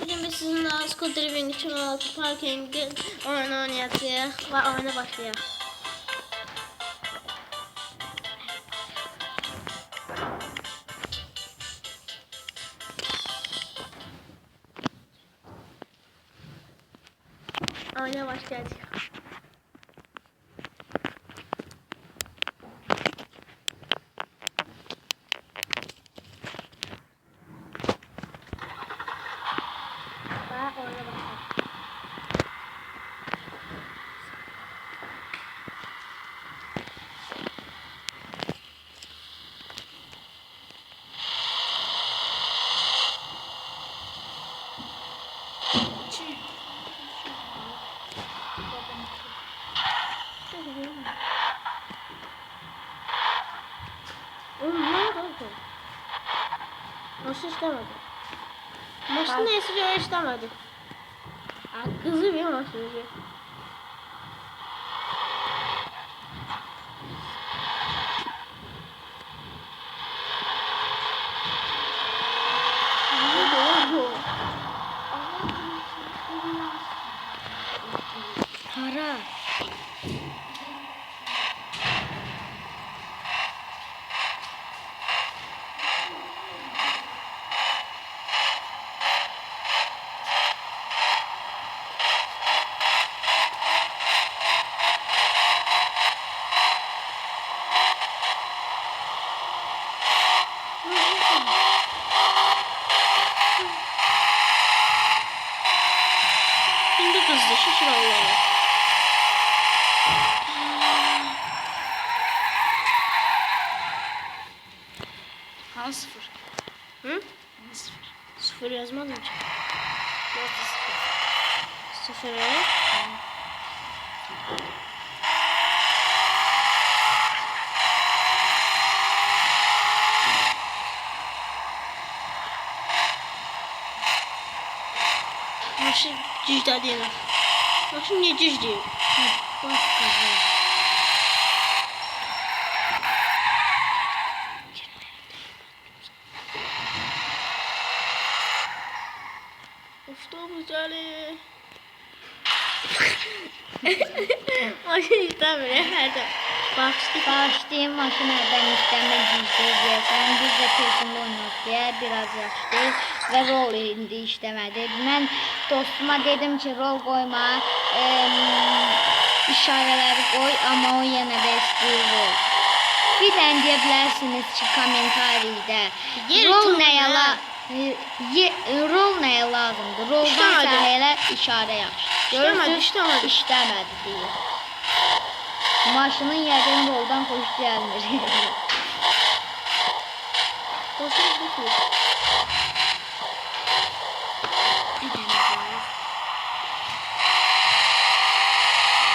Bugün biz sizinle Skull Driving 2016 Parking'in oyunu oynayacağız ve oyuna başlayalım. Oyuna başlayacağız. Nasıl istemedi? Nasıl neyse göre istemedi. Kızı bir nasıl göre. Hara. Şimdi kızdı şişir Allah'ım. Ha sıfır. Hı? Sıfır. Sıfır yazmadım ki. Nasıl sıfır? Sıfır evet. Maşın cücde değil. Maşın niye cüc değil? Bak kızım. Of da güzel. Maşın istemiyor her de. Bağışlayın maşinədən işləmək istəyirsən, biz də telefonda oynayaq deyə biraz yaşlı və rol indi işləmədi. Mən dostuma dedim ki, rol qoyma, işarələri qoy, amma o yenə də istəyir rol. Bir dən deyə bilərsiniz ki, kommentariydə rol nəyə lazımdır? Roldan səhələ işarə yaxşı. İşləmədi. İşləmədi deyir. Maşının yerden roldan xoş gəlmir. Hoşum bu.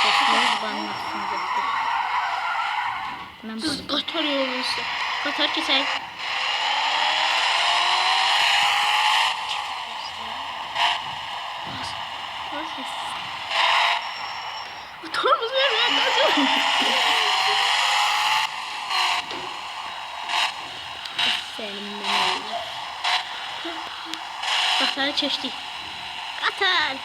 Sesiniz banmasın götür. Mən Siz qatar yolunuzda. Qatar keçək. Tormuz vermeye kaçın. Sənin mənə. Qatarı keçdik. Qatar.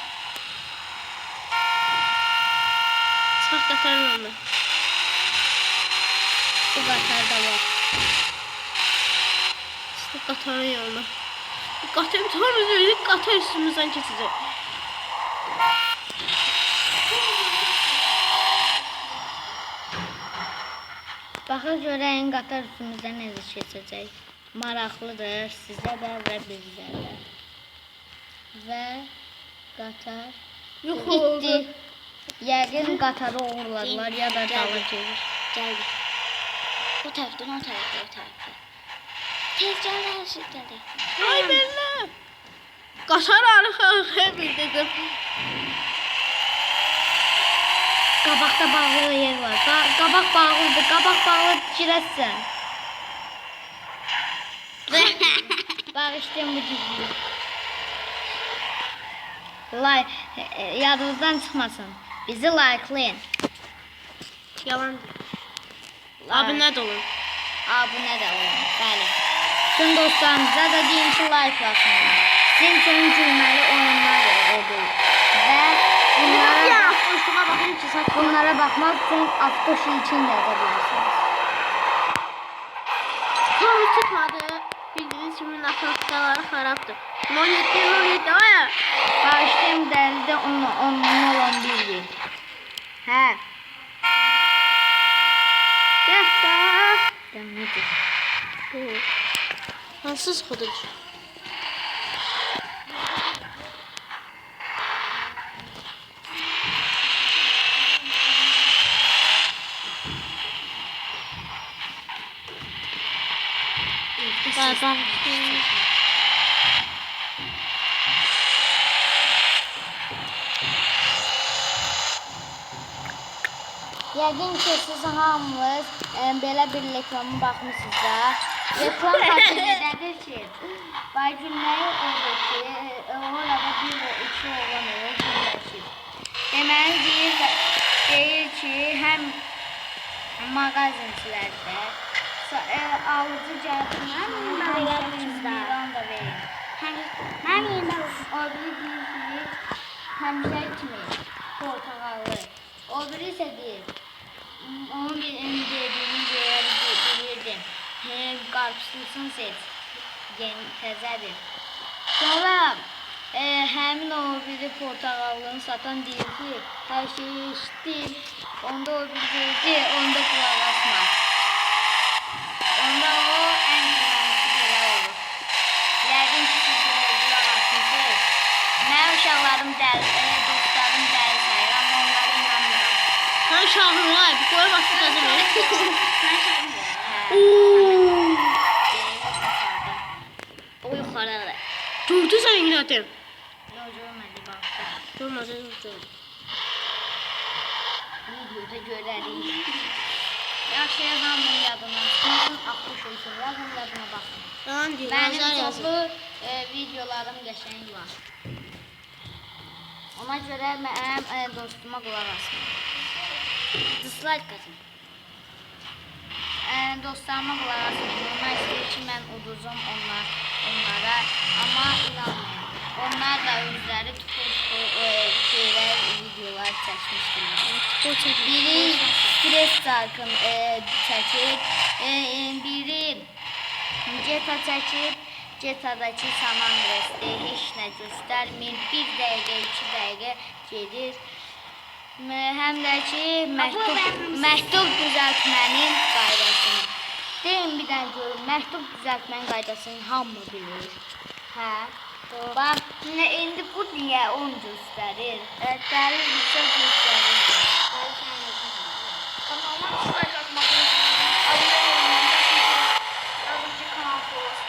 Çıxaq qatarın önüne. Bu qatar da var. Çıxaq qatarın yanına. Qatar tormuz verdik. Qatar üstümüzden keçəcək. Baxa görəyin qatar üstümüzdən necə keçəcək. Maraqlıdır sizə də və bizə də. Və qatar Yox itdi. Yəqin qatarı uğurladılar ya da dala gelir. Geldik. O taraftan o tarafta. Tezcanlar her şey geldi. Ay benimle. Qatar arxa bildirdim. Qabaqda bağlı yer var. Qabaq bağlıdır. Qabaq bağlı girəsən. Bağışlayın bu cüzlüyü. Yadınızdan çıxmasın. Bizi likelayın. Yalan. Abunə də olun. Abunə də olun. Bəli. Bütün dostlarımıza da deyin ki, like atın. Sizin üçün gülməli boşluğa bakın ki saç. Bunlara bakmak için Aftoşu için yazabilirsiniz. Soru çıkmadı. Bildiğiniz gibi nakavtaları xarabdır. 17 aya. Bağışlayım dəldə 10-11 değil. Hə. Dəftə. Dəmlidir. Hansız xuducu? Baba. Yəqin ki, siz hamınız belə bir reklama baxmısınız da. Reklam xatırlıdır ki, Baygünləri olur ki, orada bir və iki oğlan olur, birləşir. Deməli deyir ki, həm mağazinçilərdə alıcı cəhətdən milyon da verir. Mən yenə O biri deyir ki, həmişə kimi portağallı. O biri isə deyir, onun dediyini bilirdim. Qarpızlısın seç, təzədir. Sonra həmin o biri portağallını satan deyir ki, hər şeyi eşitdir. Onda o biri deyir ki, onda qulaq asma. Onda o ən güvənlisi belə olur. Yəqin ki, siz qulaq asmışsınız. Mənim uşaqlarım dostlarım dəli sayır, amma onlara inanmıram. Sen şahın var. Bir koy bak şu tadını. Mən şahım O yuxarıda. Durdu sen İngilizce. Yox, görmədi baxdı. Durmadı. Videoda görərik. Yaxşı yazanın yadına çıxmasın, Aftoş olsun, yazın yadına baxın. Tamam diyor. Mənim Yazar yazır. çoxlu videolarım qəşəng var. Ona görə mənim dostuma qulaq asın. dislike atın. Dostlarıma qulaq asın. Onlar istəyir ki, mən uduzum onlara, amma inanmayın. Onlar da özləri şeylər, videolar çəkmişdilər. Biri stres çarkın çəkib, biri Jetta çəkib, Jetta'dakı San Andreas'te heç nə göstərmir. 1 dəqiqə, 2 dəqiqə gedir. Həm də ki, məktub düzəltmənin qaydasını. Deyin bir dənə görün, məktub düzəltmənin qaydasını hamı bilir. Hə? Bax, indi bu niyə 10 göstərir? Dəli bir şey göstərir. Kanalıma dislike atmak unutmayın. Abone olmayı, yazınca kanal olsun.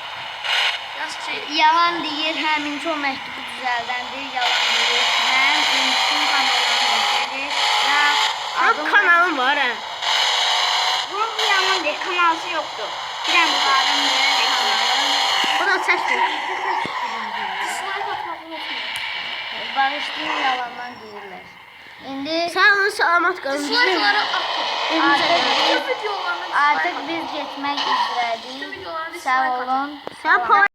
Yaz şey. Yalan deyir, həminki o məktubu düzəldəndir, yalan deyir. Mən bütün kanallarını göstərir və Çok kanalım var ha. Bunun bir yalan değil, kanalısı yoktu. Bir tane Adlarımdır, kanalım. Bu da seçti. dislike atmak unutmayın. Bağışlayın, yalandan deyirlər. İndi Sen onu salamat kalın. Dislike'ları atın. Tüm videolarına dislike artıq atın. biz getmək üzrədik. Bütün videolarına dislike Sağ atın. olun. Sen